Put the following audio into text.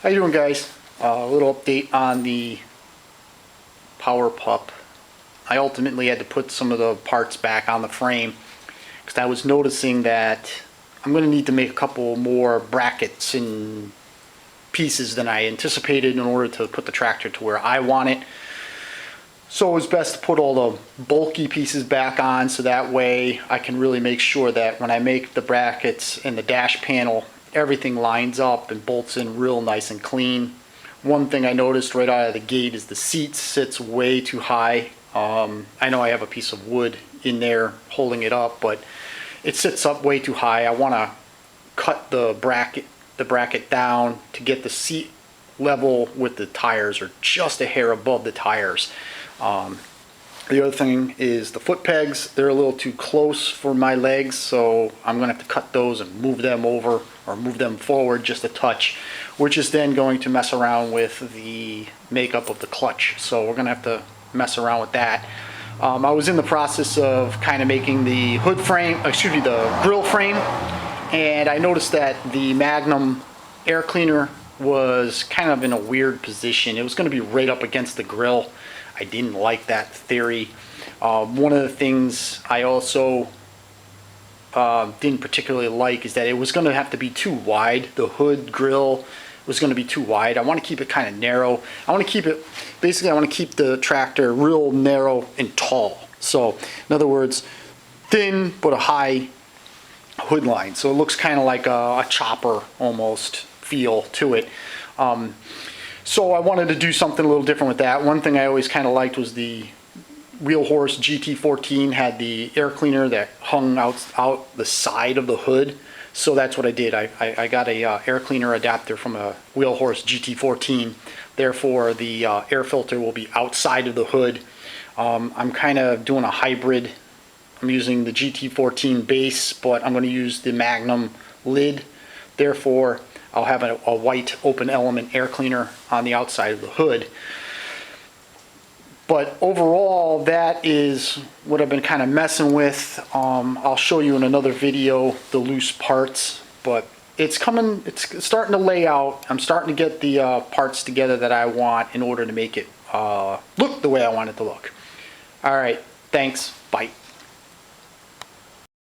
How you doing, guys? A little update on the Pow'r pup. I ultimately had to put some of the parts back on the frame because I was noticing that I'm going to need to make a couple more brackets and pieces than I anticipated in order to put the tractor to where I want it. So it was best to put all the bulky pieces back on so that way I can really make sure that when I make the brackets and the dash panel, everything lines up and bolts in real nice and clean. One thing I noticed right out of the gate is the seat sits way too high. I know I have a piece of wood in there holding it up, but it sits up way too high. I want to cut the bracket down to get the seat level with the tires, or just a hair above the tires. The other thing is the foot pegs. They're a little too close for my legs, so I'm going to have to cut those and move them over or move them forward just a touch, which is then going to mess around with the makeup of the clutch. So we're going to have to mess around with that. I was in the process of kind of making the hood frame, excuse me, the grill frame, and I noticed that the Magnum air cleaner was kind of in a weird position. It was going to be right up against the grill. I didn't like that theory. One of the things I also didn't particularly like is that it was going to have to be too wide. The hood grill was going to be too wide. I want to keep it kind of narrow. I want to keep it, basically I want to keep the tractor real narrow and tall. So in other words, thin but a high hood line. So it looks kind of like a chopper almost feel to it. So I wanted to do something a little different with that. One thing I always kind of liked was the Wheel Horse GT14 had the air cleaner that hung out the side of the hood. So that's what I did. I got a air cleaner adapter from a Wheel Horse GT14. Therefore, the air filter will be outside of the hood. I'm kind of doing a hybrid. I'm using the GT14 base, but I'm going to use the Magnum lid. Therefore, I'll have a white open element air cleaner on the outside of the hood. But overall, that is what I've been kind of messing with. I'll show you in another video the loose parts, but it's coming, it's starting to lay out. I'm starting to get the parts together that I want in order to make it look the way I want it to look. All right, thanks, bye.